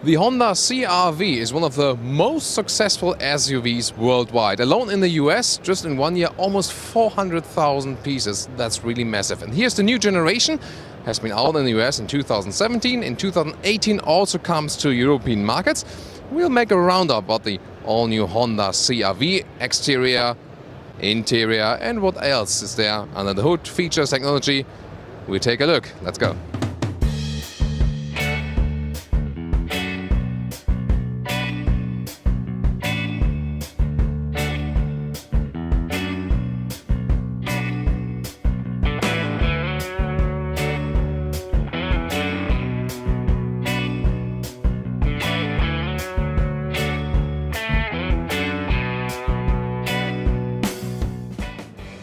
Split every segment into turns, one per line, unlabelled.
The Honda CR-V is one of the most successful SUVs worldwide. Alone in the US, just in 1 year, almost 400,000 pieces. That's really massive. And here's the new generation. Has been out in the US in 2017. In 2018 also comes to European markets. We'll make a roundup about the all-new Honda CR-V exterior, interior, and what else is there under the hood, features, technology. We'll take a look. Let's go.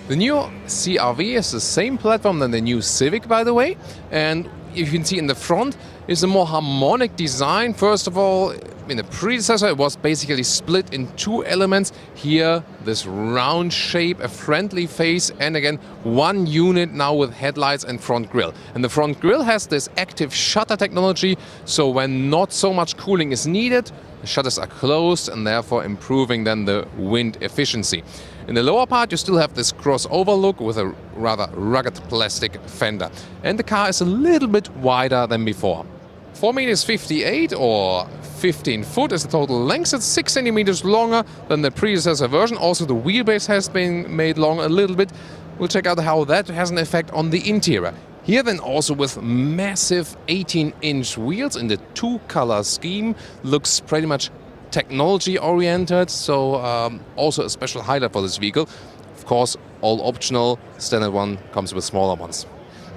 The new CR-V is the same platform than the new Civic, by the way, and you can see in the front is a more harmonic design. First of all, in the predecessor it was basically split in two elements. Here, this round shape, a friendly face, and again one unit now with headlights and front grille. And the front grille has this active shutter technology, so when not so much cooling is needed, the shutters are closed and therefore improving then the wind efficiency. In the lower part you still have this crossover look with a rather rugged plastic fender. And the car is a little bit wider than before. 4.58 m or 15 foot is the total length. It's 6 centimeters longer than the predecessor version. Also the wheelbase has been made long a little bit. We'll check out how that has an effect on the interior. Here then also with massive 18-inch wheels in the two-color scheme. Looks pretty much technology-oriented, so also a special highlight for this vehicle. Of course, all optional. Standard one comes with smaller ones.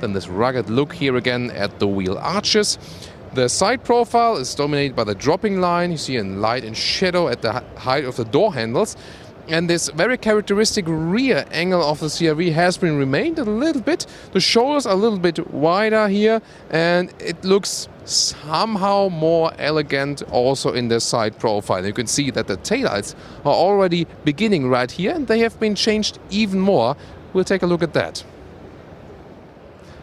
Then this rugged look here again at the wheel arches. The side profile is dominated by the dropping line. You see in light and shadow at the height of the door handles. And this very characteristic rear angle of the CR-V has been remained a little bit. The shoulders are a little bit wider here, and it looks somehow more elegant also in the side profile. You can see that the taillights are already beginning right here, and they have been changed even more. We'll take a look at that.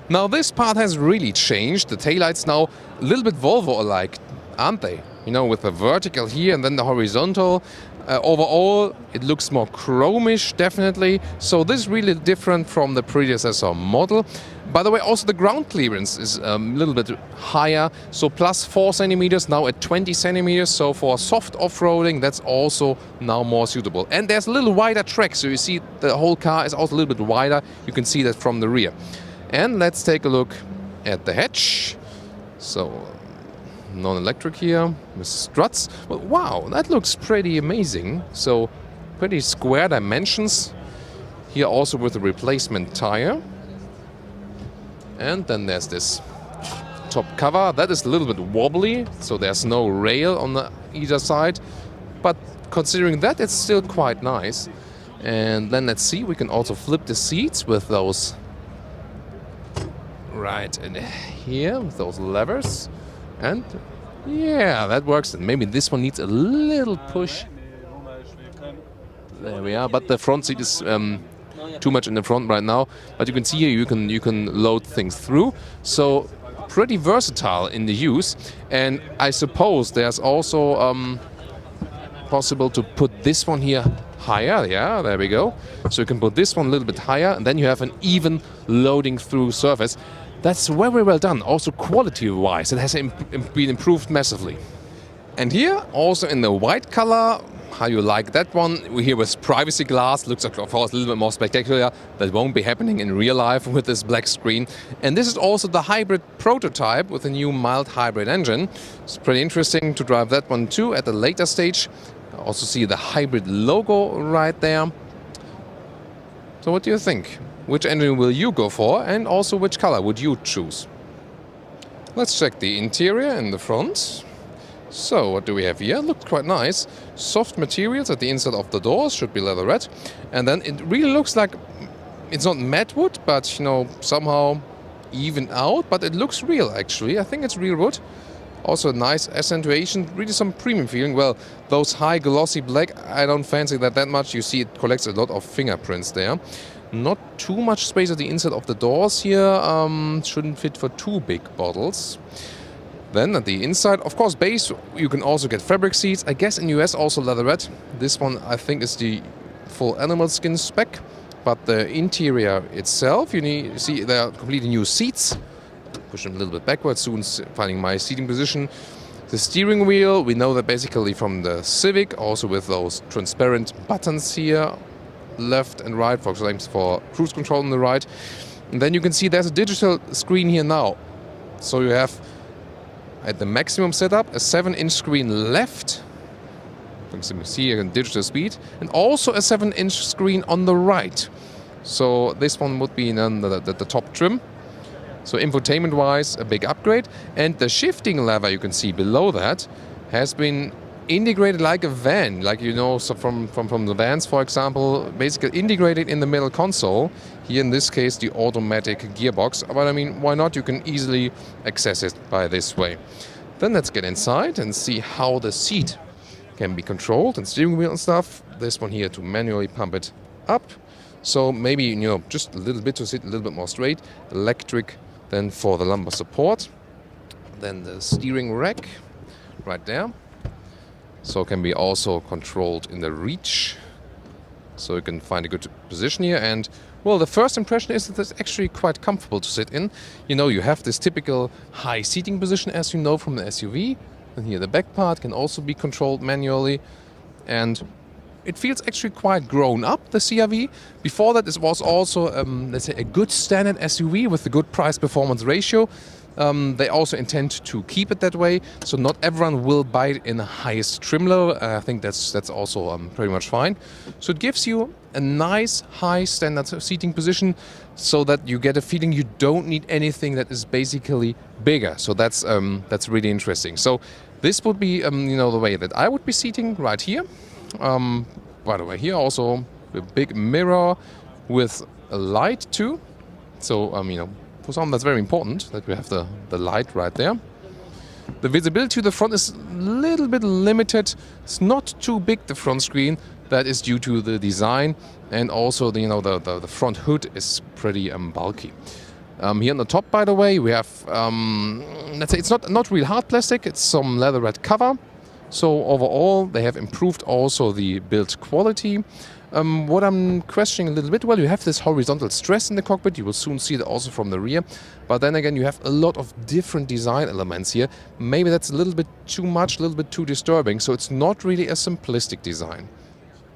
Now this part has really changed. The taillights now a little bit Volvo-alike, aren't they? You know, with the vertical here and then the horizontal. Overall, it looks more chromish, definitely. So this is really different from the predecessor model. By the way, also the ground clearance is a little bit higher. So plus 4 centimeters, now at 20 centimeters. So for soft off-roading, that's also now more suitable. And there's a little wider track. So you see the whole car is also a little bit wider. You can see that from the rear. And let's take a look at the hatch. So non-electric here with struts. Well, wow, that looks pretty amazing. So pretty square dimensions. Here also with a replacement tire. And then there's this top cover. That is a little bit wobbly, so there's no rail on the either side. But considering that, it's still quite nice. And then let's see, we can also flip the seats with those right in here, with those levers. And yeah, that works. And maybe this one needs a little push. There we are. But the front seat is too much in the front right now. But you can see here you can load things through. So pretty versatile in the use. And I suppose there's also possible to put this one here higher. Yeah, there we go. So you can put this one a little bit higher, and then you have an even loading through surface. That's very well done. Also quality-wise, it has been improved massively. And here, also in the white color, how you like that one? We're here with privacy glass. Looks of course a little bit more spectacular. That won't be happening in real life with this black screen. And this is also the hybrid prototype with a new mild hybrid engine. It's pretty interesting to drive that one too at a later stage. Also see the hybrid logo right there. So what do you think? Which engine will you go for, and also which color would you choose? Let's check the interior in the front. So what do we have here? Looks quite nice. Soft materials at the inside of the doors, should be leatherette. And then it really looks like it's not matte wood, but you know, somehow even out, but it looks real actually. I think it's real wood. Also a nice accentuation, really some premium feeling. Well, those high glossy black, I don't fancy that much. You see it collects a lot of fingerprints there. Not too much space at the inside of the doors here. Shouldn't fit for two big bottles. Then at the inside, of course, base, you can also get fabric seats. I guess in US also leatherette. This one I think is the full animal skin spec. But the interior itself, you see there are completely new seats. Push them a little bit backwards, soon finding my seating position. The steering wheel, we know that basically from the Civic, also with those transparent buttons here, left and right, for example, for cruise control on the right. And then you can see there's a digital screen here now. So you have, at the maximum setup, a 7-inch screen left. You can see here in digital speed. And also a 7-inch screen on the right. So this one would be in the top trim. So infotainment-wise, a big upgrade. And the shifting lever you can see below that has been integrated like a van, like you know, so from the vans, for example, basically integrated in the middle console. Here in this case, the automatic gearbox. But I mean, why not? You can easily access it by this way. Then let's get inside and see how the seat can be controlled and steering wheel and stuff. This one here to manually pump it up. So maybe, you know, just a little bit to sit a little bit more straight. Electric. Then for the lumbar support, then the steering rack right there. So it can be also controlled in the reach. So you can find a good position here. And well, the first impression is that it's actually quite comfortable to sit in. You know, you have this typical high seating position, as you know, from the SUV. And here the back part can also be controlled manually. And it feels actually quite grown up, the CRV. Before that, it was also, let's say, a good standard SUV with a good price-performance ratio. They also intend to keep it that way, so not everyone will buy it in the highest trim level. I think that's also pretty much fine. So it gives you a nice high standard seating position, so that you get a feeling you don't need anything that is basically bigger. So that's really interesting. So this would be you know, the way that I would be seating right here. By the way, here also a big mirror with a light too. So you know, for some that's very important that we have the light right there. The visibility to the front is a little bit limited. It's not too big, the front screen. That is due to the design, and also the, you know, the front hood is pretty bulky. Here on the top, by the way, we have let's say it's not real hard plastic. It's some leatherette cover. So overall, they have improved also the build quality. What I'm questioning a little bit, well, you have this horizontal stress in the cockpit. You will soon see that also from the rear. But then again, you have a lot of different design elements here. Maybe that's a little bit too much, a little bit too disturbing. So it's not really a simplistic design.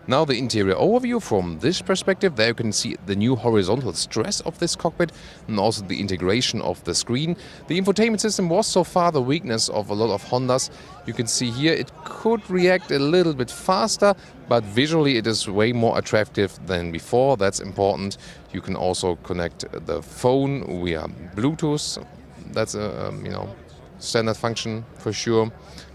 Now the interior overview from this perspective. There you can see the new horizontal stress of this cockpit and also the integration of the screen. The infotainment system was so far the weakness of a lot of Hondas. You can see here it could react a little bit faster, but visually it is way more attractive than before. That's important. You can also connect the phone via Bluetooth. That's a you know, standard function for sure.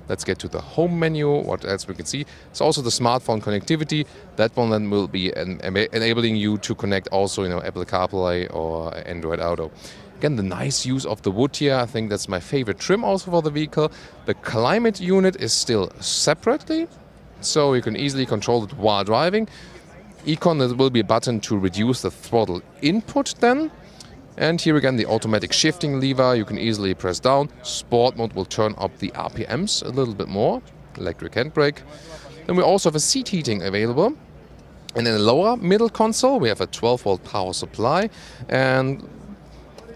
Let's get to the home menu. What else we can see? It's also the smartphone connectivity. That one then will be enabling you to connect also, you know, Apple CarPlay or Android Auto. Again, the nice use of the wood here. I think that's my favorite trim also for the vehicle. The climate unit is still separately, so you can easily control it while driving. Econ, there will be a button to reduce the throttle input then. And here again, the automatic shifting lever, you can easily press down. Sport mode will turn up the RPMs a little bit more. Electric handbrake. Then we also have a seat heating available. And in the lower middle console, we have a 12-volt power supply. And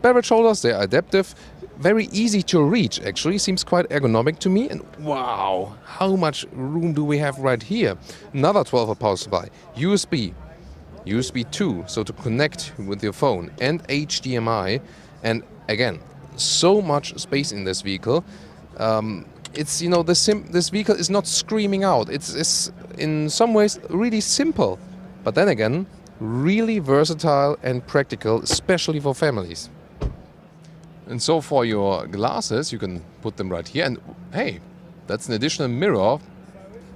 beverage holders, they are adaptive. Very easy to reach, actually. Seems quite ergonomic to me. And wow, how much room do we have right here? Another 12-volt power supply. USB 2, so to connect with your phone, and HDMI, and again, so much space in this vehicle. It's, you know, this vehicle is not screaming out. It's in some ways really simple, but then again, really versatile and practical, especially for families. And so for your glasses, you can put them right here, and hey, that's an additional mirror.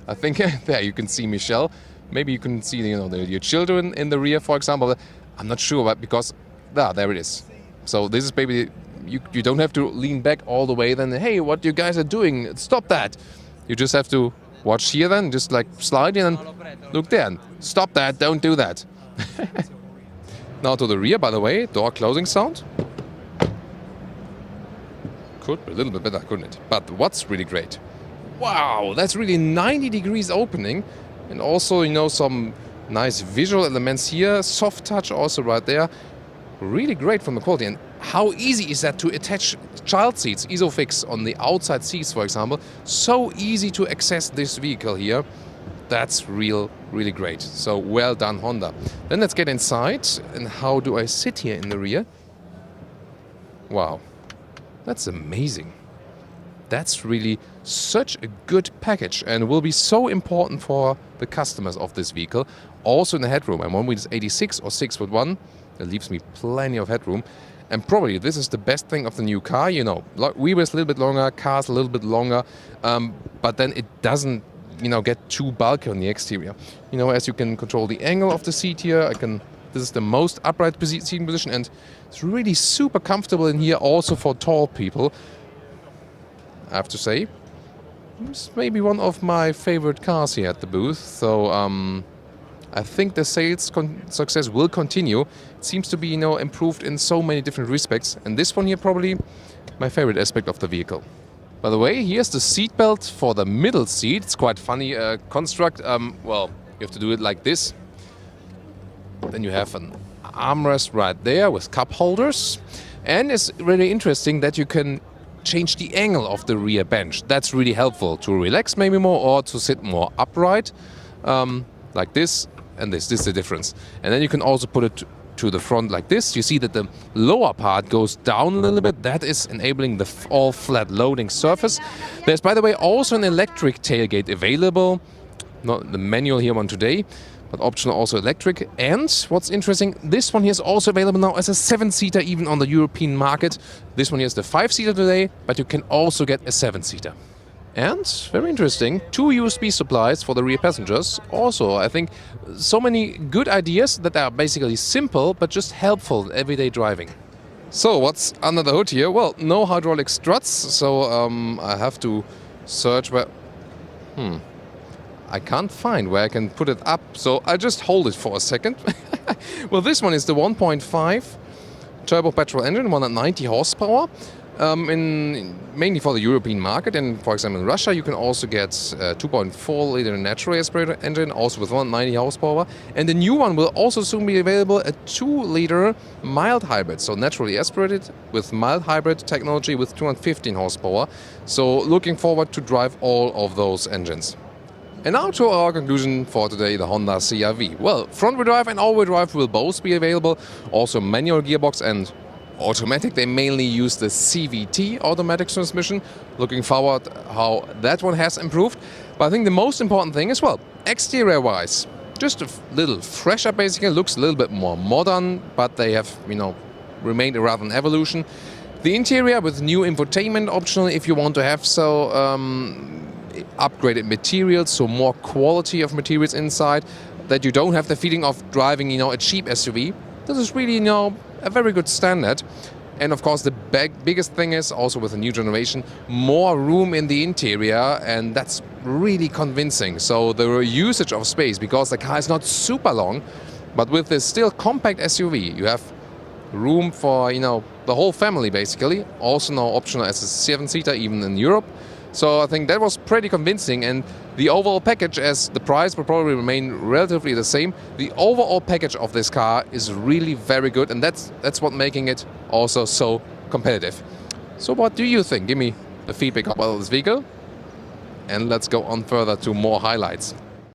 I think there you can see Michelle. Maybe you can see, you know, your children in the rear, for example. I'm not sure, but because there it is. So this is maybe you don't have to lean back all the way. Then hey, what you guys are doing? Stop that! You just have to watch here. Then just like slide in and look there. And stop that! Don't do that. Now to the rear, by the way, door closing sound. Could be a little bit better, couldn't it? But what's really great? Wow, that's really 90 degrees opening. And also, some nice visual elements here. Soft touch also right there. Really great from the quality. And how easy is that to attach child seats, Isofix on the outside seats, for example. So easy to access this vehicle here. That's really great. So well done, Honda. Then let's get inside. And how do I sit here in the rear? Wow, that's amazing. That's really such a good package and will be so important for the customers of this vehicle. Also in the headroom. I'm on wheels 86 or 6'1". That leaves me plenty of headroom. And probably this is the best thing of the new car. Wheelbase a little bit longer, cars a little bit longer, but then it doesn't, get too bulky on the exterior. As you can control the angle of the seat here, this is the most upright seating position, and it's really super comfortable in here also for tall people. I have to say, it's maybe one of my favorite cars here at the booth. So I think the sales success will continue. It seems to be, improved in so many different respects. And this one here probably my favorite aspect of the vehicle. By the way, here's the seat belt for the middle seat. It's quite funny construct. Well, you have to do it like this. Then you have an armrest right there with cup holders. And it's really interesting that you can change the angle of the rear bench. That's really helpful to relax maybe more or to sit more upright. Like this and this. This is the difference. And then you can also put it to the front like this. You see that the lower part goes down a little bit. That is enabling the all-flat loading surface. There's, by the way, also an electric tailgate available. Not the manual here one today, but optional also electric. And what's interesting, this one here is also available now as a 7-seater even on the European market. This one here is the 5-seater today, but you can also get a 7-seater. And, very interesting, 2 USB supplies for the rear passengers. Also, I think, so many good ideas that are basically simple, but just helpful in everyday driving. So, what's under the hood here? Well, no hydraulic struts, so I have to search where... I can't find where I can put it up, so I'll just hold it for a second. Well, this one is the 1.5 turbo petrol engine, 190 horsepower. Mainly for the European market, and for example in Russia you can also get a 2.4 liter natural aspirated engine, also with 190 horsepower, and the new one will also soon be available, a 2 liter mild hybrid, so naturally aspirated with mild hybrid technology with 215 horsepower. So looking forward to drive all of those engines. And now to our conclusion for today, the Honda CR-V. Well, front-wheel drive and all-wheel drive will both be available, also manual gearbox and automatic. They mainly use the CVT automatic transmission. Looking forward how that one has improved. But I think the most important thing as well, exterior wise, just a little fresher basically, looks a little bit more modern, but they have, remained a rather an evolution. The interior with new infotainment optional if you want to have so, upgraded materials, so more quality of materials inside, that you don't have the feeling of driving, a cheap SUV. This is really, a very good standard. And of course the biggest thing is also with the new generation, more room in the interior, and that's really convincing. So the usage of space, because the car is not super long, but with this still compact SUV, you have room for, the whole family basically. Also now optional as a 7-seater even in Europe. So I think that was pretty convincing, and the overall package, as the price will probably remain relatively the same, the overall package of this car is really very good, and that's what making it also so competitive. So what do you think? Give me the feedback about this vehicle, and let's go on further to more highlights.